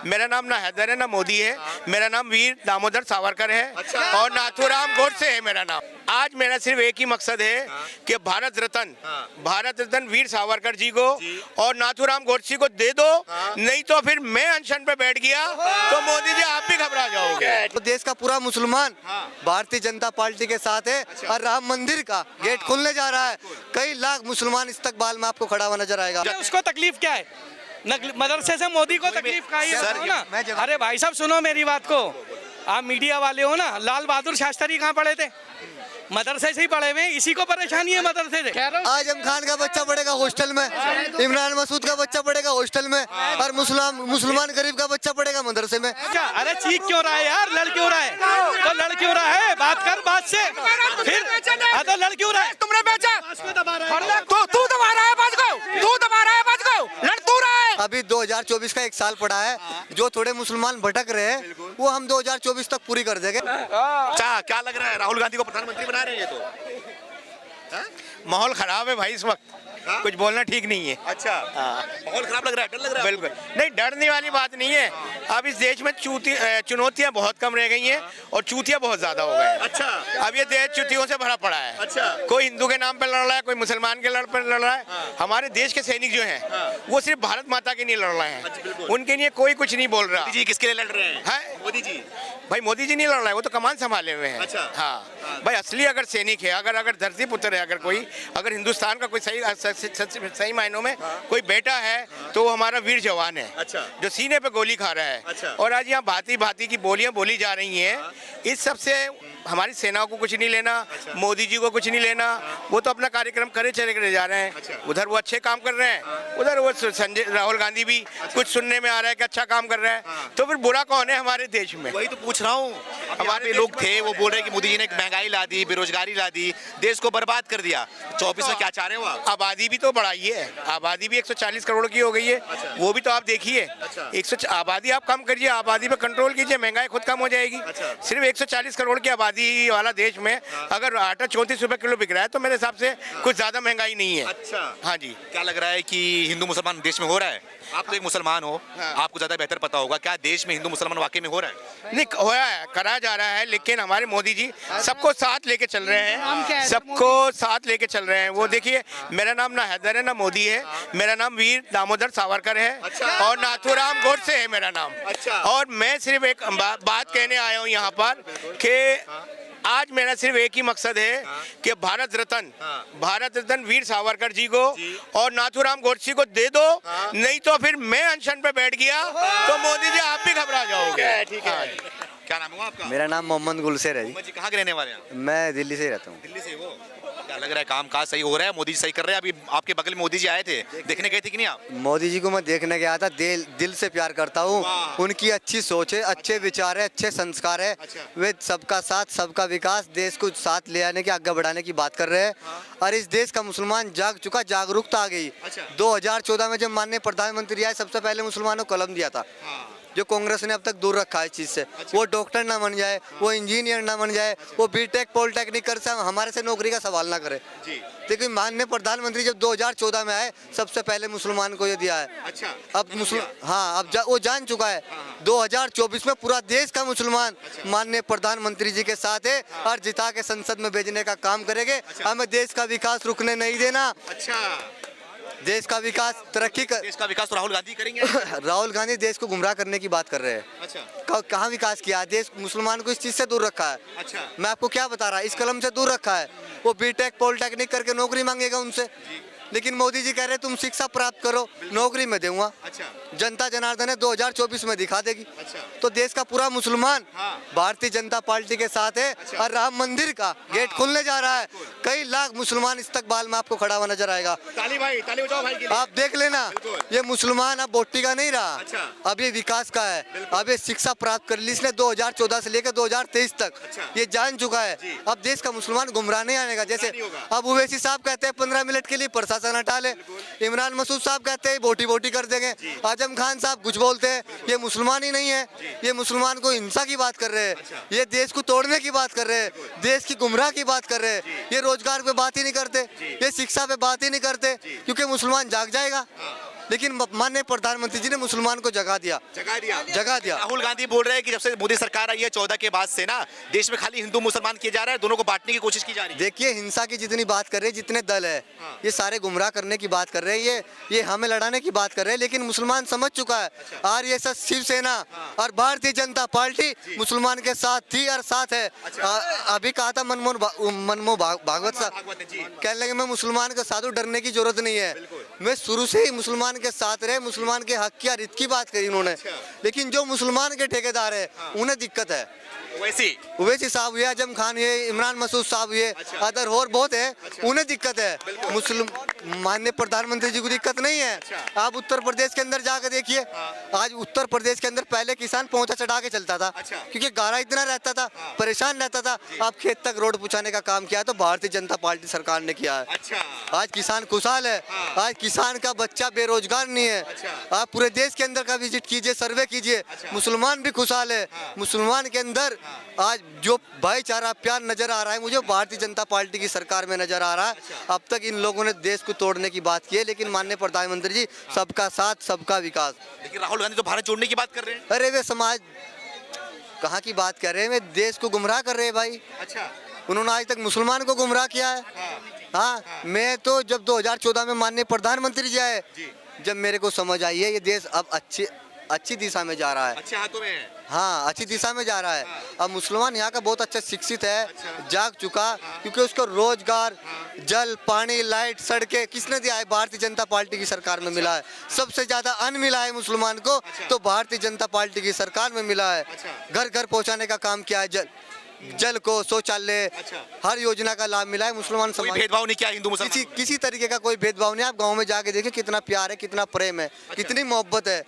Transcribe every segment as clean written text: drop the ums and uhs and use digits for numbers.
मेरा नाम ना हैदर है ना मोदी है, मेरा नाम वीर दामोदर सावरकर है और नाथूराम गोडसे है मेरा नाम। आज मेरा सिर्फ एक ही मकसद है कि भारत रत्न वीर सावरकर जी को और नाथूराम गोडसे को दे दो, नहीं तो फिर मैं अनशन पे बैठ गया तो मोदी जी आप भी घबरा जाओगे। तो देश का पूरा मुसलमान भारतीय जनता पार्टी के साथ है और राम मंदिर का गेट खुलने जा रहा है। कई लाख मुसलमान इस्तकबाल में आपको खड़ा हुआ नजर आएगा। उसको तकलीफ क्या है? मदरसे से मोदी को तकलीफ का ही है ना। अरे भाई साहब सुनो मेरी बात को, आप मीडिया वाले हो ना, लाल बहादुर शास्त्री कहाँ पढ़े थे? मदरसे से ही पढ़े हुए, इसी को परेशानी है मदरसे से। आजम खान का बच्चा पढ़ेगा हॉस्टल में, इमरान मसूद का बच्चा पढ़ेगा हॉस्टल में और मुसलमान गरीब का बच्चा पढ़ेगा मदरसे में। क्या? अरे चीख क्यों रहा है यार? लड़ क्यों रहा है? तो लड़ क्यों रहा है? बात कर बात से, फिर तो लड़ क्यों रहा है? तुमने बेचा तो तू दबा रहा है बात को, तू दबा रहा है बात को, लड़ तू रहा है। अभी 2024 का एक साल पड़ा है, जो थोड़े मुसलमान भटक रहे हैं वो हम 2024 तक पूरी कर देंगे। क्या लग रहा है, राहुल गांधी को प्रधानमंत्री बना रहे हैं ये तो? माहौल खराब है भाई इस वक्त, कुछ बोलना ठीक नहीं है। अच्छा, माहौल खराब लग रहा है, डर लग रहा है? बिल्कुल नहीं, डरने वाली बात नहीं है। अब इस देश में चुनौतियां बहुत कम रह गई हैं और चूतियां बहुत ज्यादा हो गए हैं। अच्छा, अब ये देश चुतियों से भरा पड़ा है। अच्छा, कोई हिंदू के नाम पे लड़ रहा है, कोई मुसलमान के लड़ रहा है। हमारे देश के सैनिक जो हैं वो सिर्फ भारत माता के नहीं लड़ रहे हैं, उनके लिए कोई कुछ नहीं बोल रहा। मोदी जी किसके लिए लड़ रहे हैं? मोदी जी। भाई मोदी जी नहीं लड़ रहा है, वो तो कमान संभाले हुए हैं। अच्छा। हाँ भाई, असली अगर सैनिक है, अगर धरती पुत्र है, अगर हिंदुस्तान का कोई सही मायनों में कोई बेटा है तो वो हमारा वीर जवान है। अच्छा। जो सीने पे गोली खा रहा है। अच्छा। और आज यहाँ भांति भांति की बोलियां बोली जा रही हैं, इस सब से हमारी सेना को कुछ नहीं लेना। अच्छा। मोदी जी को कुछ नहीं लेना। वो तो अपना कार्यक्रम करे चले जा रहे हैं। अच्छा। उधर वो अच्छे काम कर रहे हैं, उधर वो राहुल गांधी भी कुछ सुनने में आ रहा है कि अच्छा काम कर रहा है। तो फिर बुरा कौन है हमारे देश में? वही तो पूछ रहा हूँ। हमारे लोग थे वो बोल रहे कि मोदी जी ने महंगाई ला दी, बेरोजगारी ला दी, देश को बर्बाद कर दिया। 24 में क्या चाह रहे हो आप? आबादी भी तो बढ़ाई है, आबादी भी 140 करोड़ की हो गई है। अच्छा। वो भी तो आप देखिए। अच्छा। आबादी आप कम करिए, आबादी पे कंट्रोल कीजिए, महंगाई खुद कम हो जाएगी। अच्छा। सिर्फ 140 करोड़ की आबादी वाला देश में अगर आटा 34 रुपए किलो बिक रहा है तो मेरे हिसाब से कुछ ज्यादा महंगाई नहीं है। अच्छा, हाँ जी। क्या लग रहा है कि हिंदू मुसलमान देश में हो रहा है? आप तो एक मुसलमान हो, आपको ज्यादा बेहतर पता होगा, क्या देश में हिंदू मुसलमान वाकई में हो रहा है? नहीं हो रहा है, करा जा रहा है, लेकिन हमारे मोदी जी सबको साथ लेके चल रहे हैं, सबको साथ लेके चल रहे हैं। वो देखिए, मेरा नाम ना हैदर है ना मोदी है, मेरा नाम वीर दामोदर सावरकर है और नाथूराम गोडसे है मेरा नाम। और मैं सिर्फ एक बात कहने आया हूँ यहाँ पर कि आज मेरा सिर्फ एक ही मकसद है कि भारत रत्न वीर सावरकर जी को और नाथूराम गोडसे को दे दो, नहीं तो फिर मैं अनशन पे बैठ गया तो मोदी जी आप भी घबरा जाओगे। ठीक है। क्या नाम हुआ आपका? मेरा नाम मोहम्मद गुलशेर है जी। जी कहाँ के रहने वाले हैं? मैं दिल्ली से ही रहता हूँ। दिल्ली से हो? क्या लग रहा है, काम काज सही हो रहा है? मोदी जी सही कर रहे हैं? अभी आपके बगल में मोदी जी आए थे, देखने गए थे कि नहीं आप? मोदी जी को मैं देखने गया था, दिल से प्यार करता हूँ। उनकी अच्छी सोच है, अच्छे विचार है, अच्छे संस्कार है। वे सबका साथ सबका विकास, देश को साथ ले आने की, आगे बढ़ाने की बात कर रहे हैं। और इस देश का मुसलमान जाग चुका, जागरूकता आ गई। 2014 में जब माननीय प्रधानमंत्री आए, सबसे पहले मुसलमानों को कलम दिया था, जो कांग्रेस ने अब तक दूर रखा है इस चीज से। वो डॉक्टर ना बन जाए, वो इंजीनियर ना बन जाए, वो बीटेक पॉलिटेक्निक कर से हमारे से नौकरी का सवाल ना करे। लेकिन माननीय प्रधानमंत्री जब 2014 में आए, सबसे पहले मुसलमान को ये दिया है। अच्छा। अब अब वो जान चुका है 2024 में पूरा देश का मुसलमान माननीय प्रधानमंत्री जी के साथ है और जिता के संसद में भेजने का काम करेंगे। हमें देश का विकास रुकने नहीं देना। देश का विकास, देश का विकास तो राहुल गांधी करेंगे। राहुल गांधी देश को गुमराह करने की बात कर रहे हैं। अच्छा। कहाँ विकास किया है? देश मुसलमान को इस चीज से दूर रखा है। अच्छा। मैं आपको क्या बता रहा, इस कलम से दूर रखा है। वो बीटेक पॉलिटेक्निक करके नौकरी मांगेगा उनसे, लेकिन मोदी जी कह रहे तुम शिक्षा प्राप्त करो, नौकरी में दूंगा। अच्छा। जनता जनार्दन है 2024 में दिखा देगी। अच्छा। तो देश का पूरा मुसलमान भारतीय जनता पार्टी के साथ है और राम मंदिर का गेट खुलने जा रहा है। कई लाख मुसलमान इस्तकबाल में आपको खड़ा हुआ नजर आएगा। ताली भाई, ताली बजाओ भाई के लिए। आप देख लेना, ये मुसलमान अब बोटी का नहीं रहा। अच्छा। अब ये विकास का है। अब ये शिक्षा प्राप्त कर ली इसने 2014 से लेकर 2023 तक। अच्छा। ये जान चुका है। अब देश का मुसलमान गुमराह नहीं आने का। जैसे अब ओवैसी साहब कहते हैं 15 मिनट के लिए प्रशासन हटा ले, इमरान मसूद साहब कहते हैं बोटी बोटी कर देंगे, आजम खान साहब कुछ बोलते हैं। ये मुसलमान ही नहीं है, ये मुसलमान को हिंसा की बात कर रहे हैं। ये देश को तोड़ने की बात कर रहे हैं, देश की गुमराह की बात कर रहे हैं। ये रोजगार पे बात ही नहीं करते, ये शिक्षा पे बात ही नहीं करते, क्योंकि मुसलमान जाग जाएगा। लेकिन माननीय प्रधानमंत्री जी ने मुसलमान को जगा दिया। जगा दिया। राहुल गांधी बोल रहे हैं कि जब से मोदी सरकार आई है 14 के बाद से ना देश में खाली हिंदू मुसलमान किए जा रहे हैं, दोनों को बांटने की कोशिश की जा रही है। देखिए हिंसा की जितनी बात कर रहे हैं, जितने दल है ये सारे गुमराह करने की बात कर रहे हैं, ये हमें लड़ाने की बात कर रहे हैं, लेकिन मुसलमान समझ चुका है। आरएसएस, शिवसेना और भारतीय जनता पार्टी मुसलमान के साथ थी और साथ है। अभी कहा था मनमोहन भागवत साहब कहने लगे मैं मुसलमान के साथ हूं, डरने की जरूरत नहीं है। मैं शुरू से ही मुसलमान के साथ रहे, मुसलमान के हक की और हित की बात करी उन्होंने। लेकिन जो मुसलमान के ठेकेदार है उन्हें दिक्कत है। ओवैसी साहब हुए, आजम खान हुए, इमरान मसूद साहब हुए, अदर और बहुत है, उन्हें दिक्कत है। मुस्लिम माननीय प्रधानमंत्री जी को दिक्कत नहीं है। आप उत्तर प्रदेश के अंदर जाकर देखिए, आज उत्तर प्रदेश के अंदर पहले किसान पहुंचा चढ़ा के चलता था क्योंकि गारा इतना रहता था, परेशान रहता था। आप खेत तक रोड पहुंचाने का काम किया तो भारतीय जनता पार्टी सरकार ने किया है। आज किसान खुशहाल है, आज किसान का बच्चा बेरोजगार नहीं है। आप पूरे देश के अंदर का विजिट कीजिए, सर्वे कीजिए, मुसलमान भी खुशहाल है। मुसलमान के अंदर आज जो भाईचारा प्यार नजर आ रहा है मुझे भारतीय जनता पार्टी की सरकार में नजर आ रहा है। अब तक इन लोगों ने देश को तोड़ने की बात की है, लेकिन माननीय प्रधानमंत्री जी सबका साथ सबका विकास। लेकिन राहुल गांधी तो भारत जोड़ने की बात कर रहे हैं। अरे वे समाज कहाँ की बात कर रहे हैं, वे देश को गुमराह कर रहे हैं भाई। उन्होंने आज तक मुसलमान को गुमराह किया है। हाँ, मैं तो जब 2014 में माननीय प्रधानमंत्री जी आए, जब मेरे को समझ आई है ये देश अब अच्छी दिशा में जा रहा है, अच्छे हाथों में है। हाँ, अच्छी दिशा में जा रहा है। अब मुसलमान यहाँ का बहुत अच्छा शिक्षित है, जाग चुका, क्योंकि उसको रोजगार, जल, पानी, लाइट, सड़कें किसने दिया है? भारतीय जनता पार्टी की सरकार में मिला है। सबसे ज्यादा अन्न मिला है मुसलमान को तो भारतीय जनता पार्टी की सरकार में मिला है। घर घर पहुँचाने का काम किया है, जल को, शौचालय, हर योजना का लाभ मिला है। मुसलमान कोई समाज भेदभाव नहीं किया हिंदू मुसलमान। किसी तरीके का कोई भेदभाव नहीं। आप गांव में जाके देखिए कितना प्यार है, कितना प्रेम है, कितनी मोहब्बत है।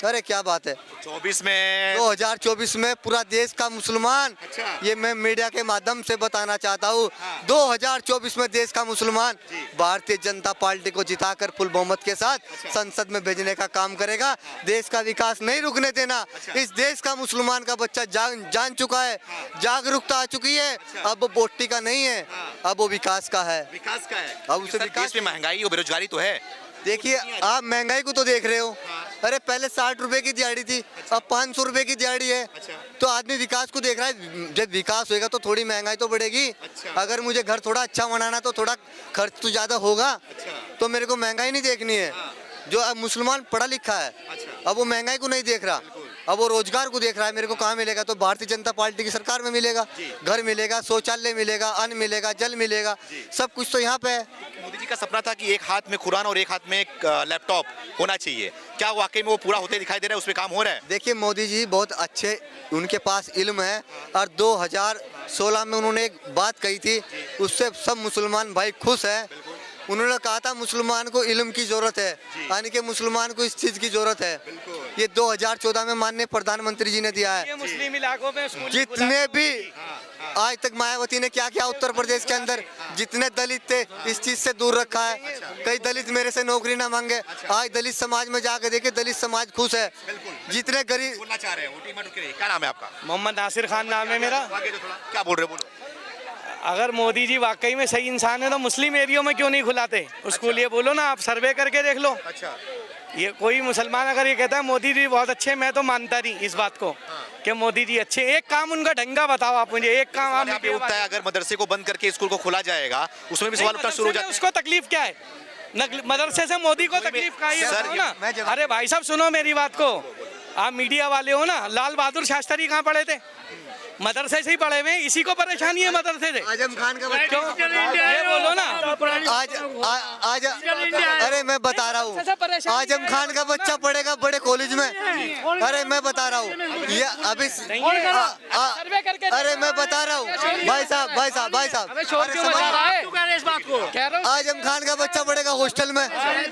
अरे क्या बात है। 2024 में पूरा देश का मुसलमान, ये मैं मीडिया के माध्यम से बताना चाहता हूँ, 2024 में देश का मुसलमान भारतीय जनता पार्टी को जिताकर फुल बहुमत के साथ संसद में भेजने का काम करेगा। देश का विकास नहीं रुकने देना। इस देश का मुसलमान का बच्चा जान चुका है, जागरूकता आ चुकी है। अब वो बोटी का नहीं है, अब वो विकास का है। अब उसे देश में महंगाई और बेरोजगारी तो है। देखिए आप महंगाई को तो देख रहे हो। अरे पहले 60 रुपए की दिहाड़ी थी, अब 500 रुपए की दिहाड़ी है। तो आदमी विकास को देख रहा है। जब विकास होएगा तो थोड़ी महंगाई तो बढ़ेगी। अगर मुझे घर थोड़ा अच्छा बनाना तो थोड़ा खर्च तो ज्यादा होगा। तो मेरे को महंगाई नहीं देखनी है। जो अब मुसलमान पढ़ा लिखा है, अब वो महंगाई को नहीं देख रहा, अब वो रोजगार को देख रहा है। मेरे को कहाँ मिलेगा? तो भारतीय जनता पार्टी की सरकार में मिलेगा। घर मिलेगा, शौचालय मिलेगा, अन्न मिलेगा, जल मिलेगा, सब कुछ तो यहाँ पे है। मोदी जी का सपना था कि एक हाथ में कुरान और एक हाथ में एक लैपटॉप होना चाहिए। क्या वाकई में वो पूरा होते दिखाई दे रहा है? उस पर काम हो रहा है? देखिए मोदी जी बहुत अच्छे, उनके पास इल्म है। और 2016 में उन्होंने एक बात कही थी, उससे सब मुसलमान भाई खुश है। उन्होंने कहा था मुसलमान को इल्म की जरूरत है, यानी कि मुसलमान को इस चीज की जरूरत है। ये 2014 में माननीय प्रधानमंत्री जी ने दिया है। मुस्लिम इलाकों में जितने भी आज तक मायावती ने क्या किया उत्तर प्रदेश के अंदर, जितने दलित थे इस चीज से दूर रखा है। कई दलित मेरे से नौकरी ना मांगे। आज दलित समाज में जाकर देखे, दलित समाज खुश है। जितने गरीब बोलना चाह रहे हैं। क्या नाम है आपका? मोहम्मद नासिर खान नाम है मेरा। क्या बोल रहे हो? बोलो। अगर मोदी जी वाकई में सही इंसान है तो मुस्लिम एरियो में क्यों नहीं खुलाते उसको? ये बोलो ना, आप सर्वे करके देख लो। ये कोई मुसलमान अगर ये कहता है मोदी जी बहुत अच्छे, मैं तो मानता नहीं इस बात को कि मोदी जी अच्छे। एक काम उनका ढंगा बताओ आप मुझे, एक काम आप पे उठता है। अगर मदरसे को बंद करके स्कूल को खोला जाएगा, उसमें भी सवाल उठना शुरू हो जाता है। उसको तकलीफ क्या है? मदरसे से मोदी को तकलीफ क्या है ना? अरे भाई साहब सुनो मेरी बात को, आप मीडिया वाले हो ना। लाल बहादुर शास्त्री कहाँ पढ़े थे? मदरसे से ही पढ़े हुए, इसी को परेशानी है मदरसे से। आजम खान का बच्चा, ये बोलो ना। आज अरे मैं बता रहा हूँ, आजम खान का बच्चा पढ़ेगा बड़े कॉलेज में। अरे मैं बता रहा हूँ ये अभी, अरे मैं बता रहा हूँ भाई साहब आजम खान का बच्चा पढ़ेगा हॉस्टल में,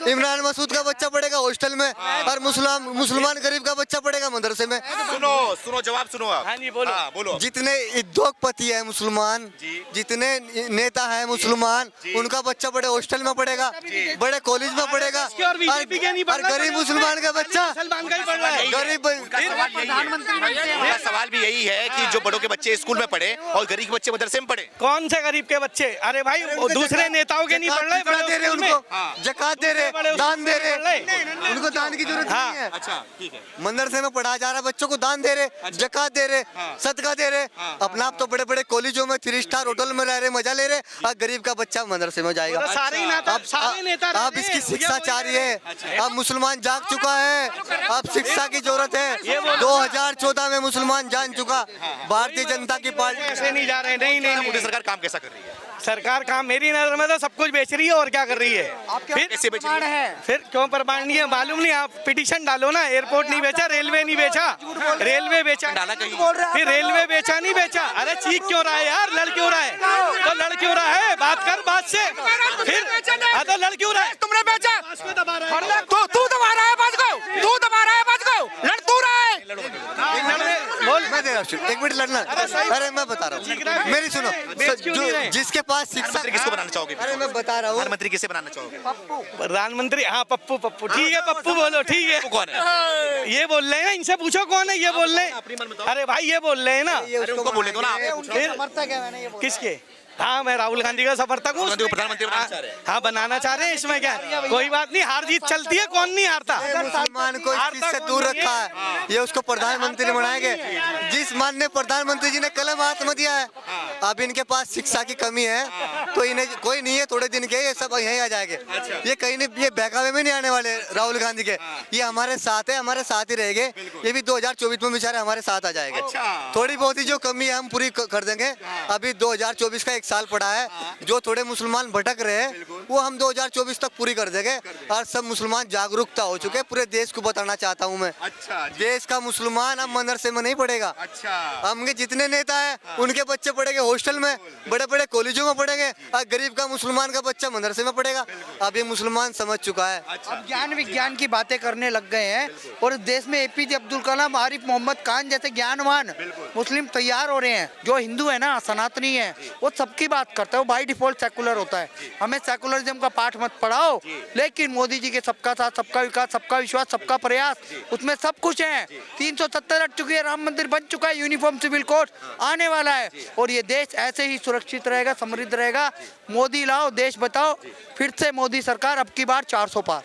इमरान मसूद का बच्चा पढ़ेगा हॉस्टल में, और मुसलमान गरीब का बच्चा पढ़ेगा मदरसे में। सुनो जवाब सुनो आप। हाँ जी बोलो। बोलो। जितने उद्योगपति है मुसलमान, जितने नेता है मुसलमान, उनका बच्चा बड़े हॉस्टल में पढ़ेगा, बड़े कॉलेज में पढ़ेगा, और गरीब मुसलमान का बच्चा रहा है। गरीब उनका सवाल भी यही है कि जो बड़ों के बच्चे स्कूल में पढ़े और गरीब के बच्चे मदरसे में पढ़े। कौन से गरीब के बच्चे? अरे भाई दूसरे नेताओं के नहीं पढ़ रहे, जकात दे रहे उनको, जकात दे रहे, दान दे रहे, उनको दान की जरूरत नहीं है। अच्छा ठीक है। मदरसे में पढ़ाया जा रहा है, बच्चों को दान दे रहे, जकात दे रहे, सदका दे रहे। अपना आप तो बड़े बड़े कॉलेजों में 3 स्टार होटल में रह रहे, मजा ले रहे, और गरीब का बच्चा मदरसे में जाएगा। सारे ही नेता, सारे नेता अब इसकी शिक्षा चाहिए। अब मुसलमान जाग चुका है, अब शिक्षा की जरूरत है। 2014 में मुसलमान जान चुका। भारतीय जनता की पार्टी ऐसे नहीं जा रहे। नहीं नहीं मोदी सरकार काम कैसा कर रही है? सरकार काम मेरी नजर में तो सब कुछ बेच रही है, और क्या कर रही है? कैसे बेच रही है? फिर क्यों प्रमाण नहीं है? मालूम नहीं? आप पिटीशन डालो ना। एयरपोर्ट नहीं बेचा, रेलवे नहीं बेचा, रेलवे बेचा डाला कहीं? फिर रेलवे बेचा नहीं बेचा? अरे चीख क्यों रहा है यार? लड़ क्यों रहा है? तो लड़ क्यों रहा है? बात कर बात से। फिर तो लड़ क्यों रहा है? तुमने बेचा, तू दबा रहा है बात को, तू दबा रहा है बात को, लड़ तू रहा है। बोल। मैं दे रहा हूँ, 1 मिनट लड़ना। अरे मैं बता रहा हूँ, मेरी सुनो। जो जिसके पास शिक्षा, प्रधानमंत्री किसको बनाना चाहोगे? अरे मैं बता रहा हूँ, प्रधानमंत्री किसे बनाना चाहोगे? प्रधानमंत्री, हाँ पप्पू, पप्पू ठीक है, पप्पू बोलो, ठीक है। कौन है? ये बोल रहे हैं, इनसे पूछो कौन है, ये बोल रहे हैं। अरे भाई ये बोल रहे हैं ना। अरे उनको बोले दो ना, आप फिर किसके? हाँ मैं राहुल गांधी का समर्थक हूँ। गांधी को प्रधानमंत्री बनाना चाह रहे हैं। हाँ बनाना चाह रहे हैं, इसमें क्या है? कोई बात नहीं, हार जीत चलती है, कौन नहीं हारता। मुसलमान को इस चीज से दूर रखा है, ये उसको प्रधानमंत्री बनाएंगे। जिस माननीय प्रधानमंत्री जी ने कलम हाथ में दिया है, अब इनके पास शिक्षा की कमी है, तो इन्हें कोई नहीं है, थोड़े दिन के ये सब यहीं आ जाएंगे। ये कहीं नहीं, ये बहकावे में नहीं आने वाले राहुल गांधी के। ये हमारे साथ है, हमारे साथ ही रहेंगे। ये भी 2024 में बेचारे हमारे साथ आ जाएंगे। थोड़ी बहुत ही जो कमी है हम पूरी कर देंगे। अभी 2024 का 1 साल पड़ा है, जो थोड़े मुसलमान भटक रहे हैं वो हम 2024 तक पूरी कर देंगे, और सब मुसलमान जागरूकता हो चुके हैं। पूरे देश को बताना चाहता हूं मैं। देश का मुसलमान अब मदरसे में नहीं पढ़ेगा। हमके जितने नेता हैं उनके बच्चे पढ़ेंगे हॉस्टल में, बड़े बड़े कॉलेजों में पढ़ेंगे, और गरीब का मुसलमान का बच्चा मदरसे में पढ़ेगा। अब ये मुसलमान समझ चुका है। अब ज्ञान विज्ञान की बातें करने लग गए हैं, और देश में APJ अब्दुल कलाम, आरिफ मोहम्मद खान जैसे ज्ञानवान मुस्लिम तैयार हो रहे हैं। जो हिंदू है ना, सनातनी है, वो सबकी बात करता है, वो बाय डिफॉल्ट सेकुलर होता है। हमें सेकुलरिज्म का पाठ मत पढ़ाओ, लेकिन मोदी जी के सबका साथ, सबका विकास, सबका विश्वास, सबका प्रयास, उसमें सब कुछ है। 370 हट चुकी है, राम मंदिर बन चुका है, यूनिफॉर्म सिविल कोड आने वाला है, और ये देश ऐसे ही सुरक्षित रहेगा, समृद्ध रहेगा। मोदी लाओ, देश बताओ, फिर से मोदी सरकार अब की बार 400 पार।